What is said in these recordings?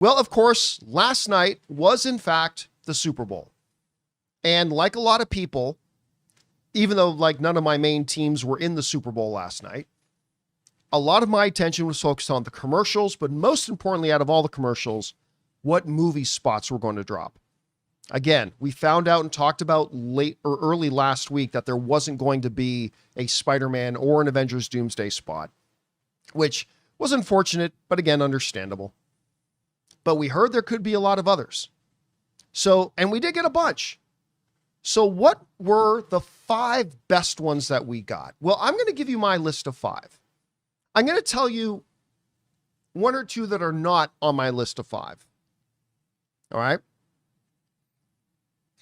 Well, of course, last night was in fact the Super Bowl. And like a lot of people, even though like none of my main teams were in the Super Bowl last night, a lot of my attention was focused on the commercials, but most importantly, out of all the commercials, what movie spots were going to drop. Again, we found out and talked about late or early last week that there wasn't going to be a Spider-Man or an Avengers Doomsday spot, which was unfortunate, but again, understandable. But we heard there could be a lot of others. So, and we did get a bunch. So what were the 5 best ones that we got? Well, I'm going to give you my list of 5. I'm going to tell you 1 or 2 that are not on my list of 5. All right.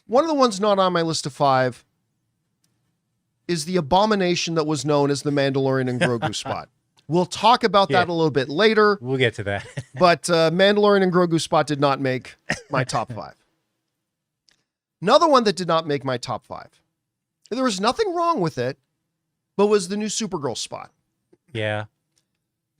One of the ones not on my list of 5 is the abomination that was known as the Mandalorian and Grogu spot. We'll talk about that a little bit later. We'll get to that. But Mandalorian and Grogu spot did not make my top 5. Another one that did not make my top 5. There was nothing wrong with it, but was the new Supergirl spot. Yeah.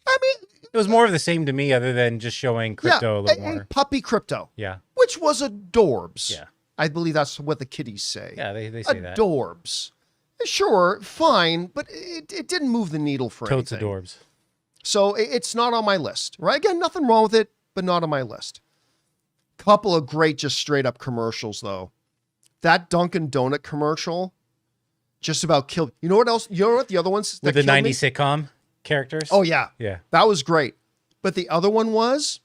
I mean, it was more of the same to me other than just showing Crypto a little more. Puppy Crypto. Yeah. Which was adorbs. Yeah. I believe that's what the kiddies say. Yeah, they say that. Adorbs. Sure, fine, but it didn't move the needle for Totes anything. adorbs. So it's not on my list, right? Again, nothing wrong with it, but not on my list. Couple of great just straight up commercials though. That Dunkin' Donut commercial just about killed. You know what else? You know what the other ones? With the 90s sitcom characters? Oh yeah. Yeah. That was great. But the other one was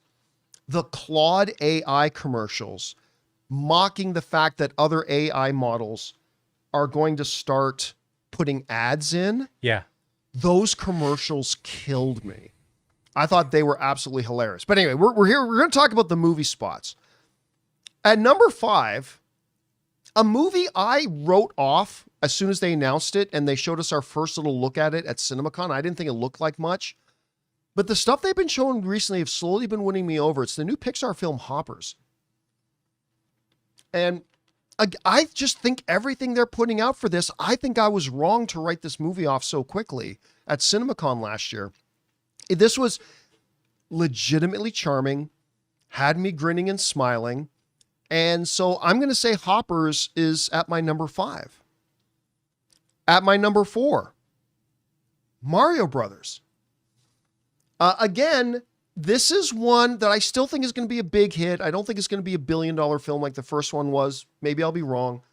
the Claude AI commercials, mocking the fact that other AI models are going to start putting ads in. Yeah. Those commercials killed me. I thought they were absolutely hilarious. But anyway, we're here. We're going to talk about the movie spots. At number 5, a movie I wrote off as soon as they announced it and they showed us our first little look at it at CinemaCon. I didn't think it looked like much. But the stuff they've been showing recently have slowly been winning me over. It's the new Pixar film Hoppers. And I just think everything they're putting out for this, I think I was wrong to write this movie off so quickly at CinemaCon last year. This was legitimately charming, had me grinning and smiling. And so I'm going to say Hoppers is at my number 5. At my number 4, Mario Brothers. Again, this is one that I still think is going to be a big hit. I don't think it's going to be $1 billion film like the first one was. Maybe I'll be wrong.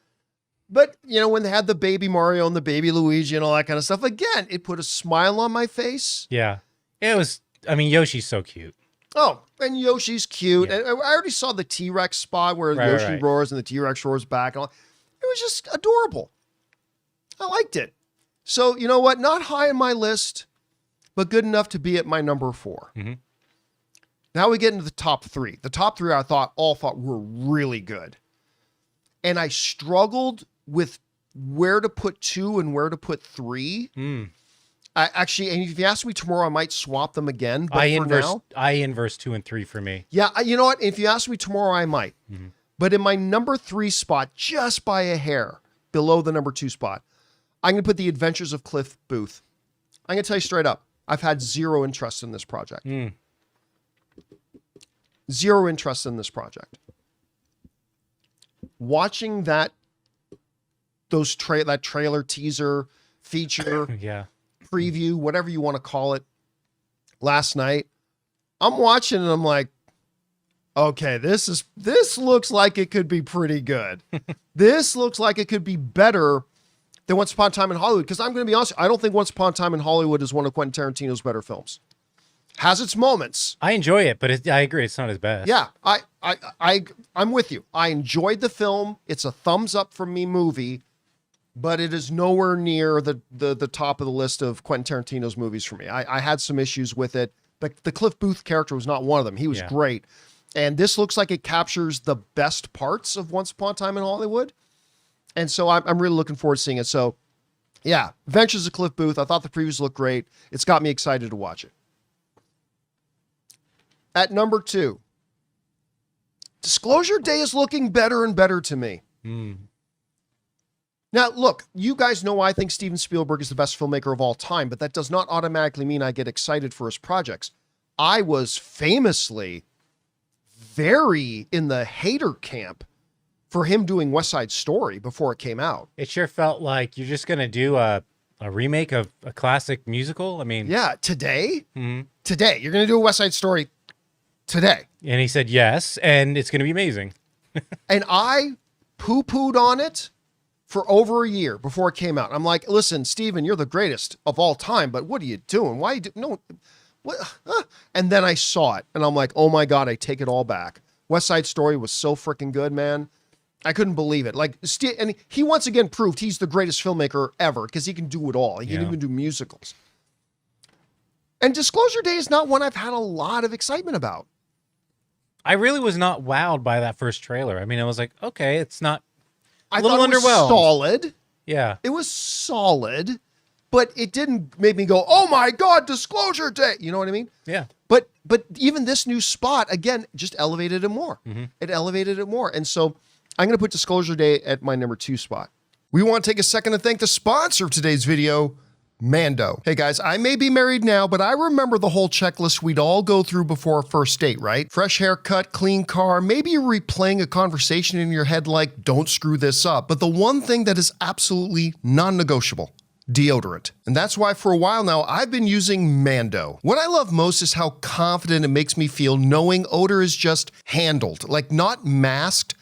But, you know, when they had the baby Mario and the baby Luigi and all that kind of stuff, again, it put a smile on my face. Yeah. It was, I mean, Yoshi's so cute. Oh, and Yoshi's cute. Yeah. And I already saw the T-Rex spot where Yoshi roars and the T-Rex roars back. It was just adorable. I liked it. So, you know what? Not high on my list, but good enough to be at my number 4. Mm-hmm. Now we get into the top 3. The top 3 I thought were really good. And I struggled with where to put 2 and where to put 3. Actually, and if you ask me tomorrow, I might swap them again. But I inverse 2 and 3 for me. Yeah, you know what? If you ask me tomorrow, I might. Mm-hmm. But in my number 3 spot, just by a hair below the number 2 spot, I'm going to put The Adventures of Cliff Booth. I'm going to tell you straight up, I've had zero interest in this project. Zero interest in this project. Watching that trailer, teaser, feature, preview, whatever you want to call it, last night, I'm watching and I'm like, okay, this looks like it could be pretty good. This looks like it could be better than Once Upon a Time in Hollywood. Because I'm going to be honest, I don't think Once Upon a Time in Hollywood is one of Quentin Tarantino's better films. Has its moments. I enjoy it, but I agree, it's not his best. Yeah, I'm with you. I enjoyed the film. It's a thumbs up from me movie, but it is nowhere near the top of the list of Quentin Tarantino's movies for me. I had some issues with it, but the Cliff Booth character was not one of them. He was great. And this looks like it captures the best parts of Once Upon a Time in Hollywood. And so I'm really looking forward to seeing it. So yeah, Adventures of Cliff Booth. I thought the previews looked great. It's got me excited to watch it. At number 2, Disclosure Day is looking better and better to me. Now, look, you guys know I think Steven Spielberg is the best filmmaker of all time, but that does not automatically mean I get excited for his projects. I was famously very in the hater camp for him doing West Side Story before it came out. It sure felt like you're just going to do a remake of a classic musical. I mean, yeah, today, mhm. today, you're going to do a West Side Story today. And he said yes, and it's going to be amazing. And I poo-pooed on it for over a year before it came out. I'm like, listen, Steven, you're the greatest of all time, but what are you doing? Why are you no? What? And then I saw it, and I'm like, oh my God, I take it all back. West Side Story was so freaking good, man. I couldn't believe it. Like, and he once again proved he's the greatest filmmaker ever because he can do it all. He can even do musicals. And Disclosure Day is not one I've had a lot of excitement about. I really was not wowed by that first trailer. I mean, I was like, okay, it's not. I thought it was solid. Yeah. It was solid, but it didn't make me go, oh my God, Disclosure Day. You know what I mean? Yeah. But even this new spot, again, just elevated it more. Mm-hmm. It elevated it more. And so I'm going to put Disclosure Day at my number 2 spot. We want to take a second to thank the sponsor of today's video, Mando. Hey guys, I may be married now, but I remember the whole checklist we'd all go through before a first date, right? Fresh haircut, clean car, maybe you're replaying a conversation in your head like, don't screw this up. But the one thing that is absolutely non-negotiable, deodorant. And that's why for a while now, I've been using Mando. What I love most is how confident it makes me feel knowing odor is just handled, like not masked,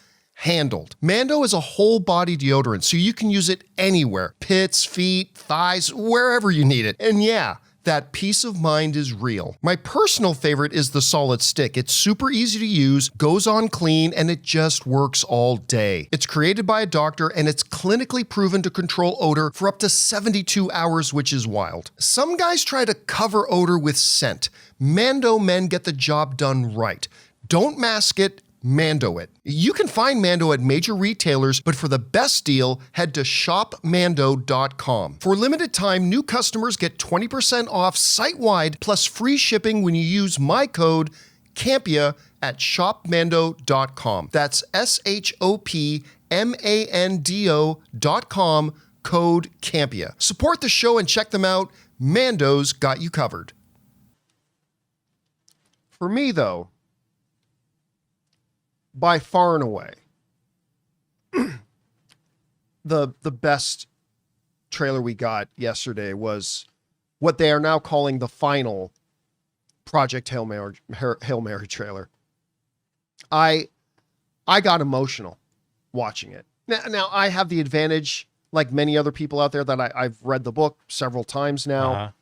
handled. Mando is a whole body deodorant, so you can use it anywhere. Pits, feet, thighs, wherever you need it. And yeah, that peace of mind is real. My personal favorite is the solid stick. It's super easy to use, goes on clean, and it just works all day. It's created by a doctor, and it's clinically proven to control odor for up to 72 hours, which is wild. Some guys try to cover odor with scent. Mando men get the job done right. Don't mask it, Mando it. You can find Mando at major retailers, but for the best deal, head to shopmando.com. For a limited time, new customers get 20% off site-wide plus free shipping when you use my code Campea at shopmando.com. That's shopmando.com, code Campea. Support the show and check them out. Mando's got you covered. For me, though, by far and away, the best trailer we got yesterday was what they are now calling the final Project Hail Mary trailer. I got emotional watching it. Now I have the advantage, like many other people out there, that I've read the book several times now.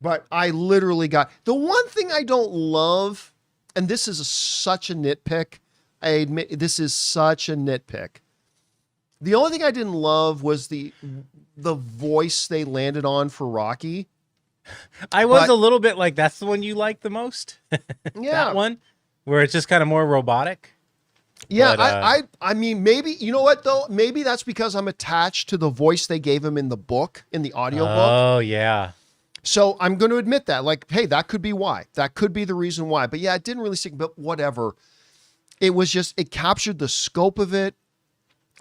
But I literally got... The one thing I don't love, and this is such a nitpick, I admit this is such a nitpick. The only thing I didn't love was the voice they landed on for Rocky. I was a little bit like, that's the one you like the most? Yeah. That one? Where it's just kind of more robotic? Yeah, But, I mean, maybe, you know what, though? Maybe that's because I'm attached to the voice they gave him in the book, in the audiobook. Oh, yeah. So I'm going to admit that. Like, hey, that could be why. That could be the reason why. But yeah, it didn't really stick, but whatever. It was just, it captured the scope of it.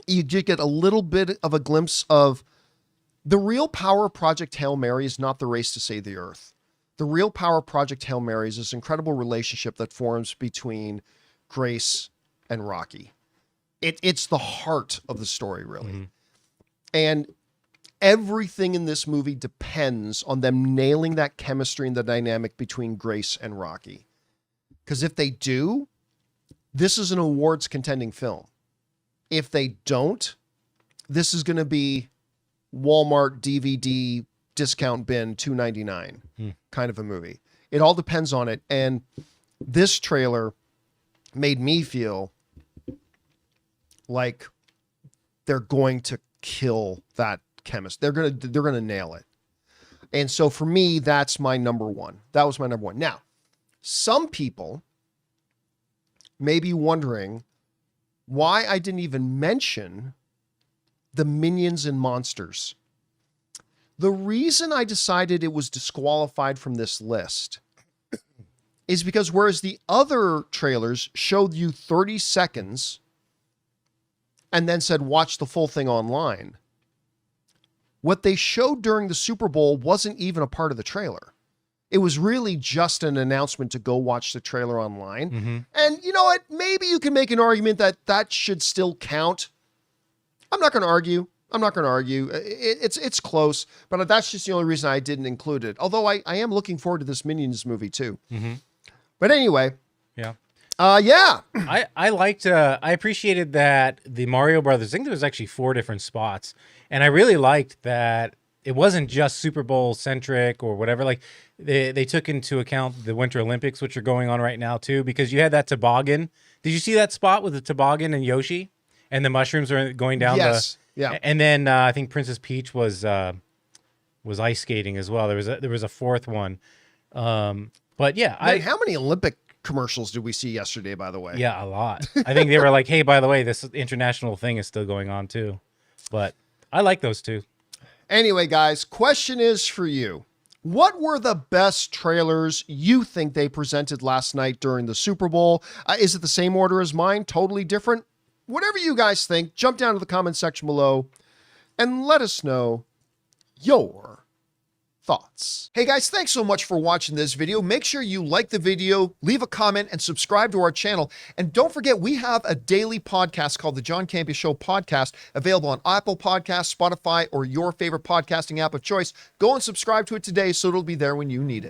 You did get a little bit of a glimpse of the real power of Project Hail Mary is not the race to save the earth. The real power of Project Hail Mary is this incredible relationship that forms between Grace and Rocky. It's the heart of the story, really. Mm-hmm. And everything in this movie depends on them nailing that chemistry and the dynamic between Grace and Rocky. Because if they do, this is an awards contending film. If they don't, this is going to be Walmart DVD discount bin $2.99 kind of a movie. It all depends on it. And this trailer made me feel like they're going to kill that chemist. They're going to nail it. And so for me, that's my number one. That was my number one. Now, some people may be wondering why I didn't even mention the Minions and Monsters. The reason I decided it was disqualified from this list is because whereas the other trailers showed you 30 seconds and then said, watch the full thing online, what they showed during the Super Bowl wasn't even a part of the trailer. It was really just an announcement to go watch the trailer online. Mm-hmm. And you know what? Maybe you can make an argument that that should still count. I'm not going to argue. It's close, but that's just the only reason I didn't include it. Although I am looking forward to this Minions movie too. Mm-hmm. But anyway. Yeah. Yeah. I liked, I appreciated that the Mario Brothers, I think there was actually 4 different spots. And I really liked that it wasn't just Super Bowl centric or whatever. Like they took into account the Winter Olympics, which are going on right now too, because you had that toboggan. Did you see that spot with the toboggan and Yoshi and the mushrooms are going down? Yes. Yeah. And then I think Princess Peach was ice skating as well. There was a 4th one. But yeah, Man, how many Olympic commercials did we see yesterday, by the way? Yeah, a lot. I think they were like, hey, by the way, this international thing is still going on too. But I like those 2. Anyway, guys, question is for you. What were the best trailers you think they presented last night during the Super Bowl? Is it the same order as mine? Totally different? Whatever you guys think, jump down to the comment section below and let us know your thoughts. Hey guys, thanks so much for watching this video. Make sure you like the video, leave a comment, and subscribe to our channel. And don't forget, we have a daily podcast called the John Campea Show podcast, available on Apple Podcasts, Spotify, or your favorite podcasting app of choice. Go and subscribe to it today so it'll be there when you need it.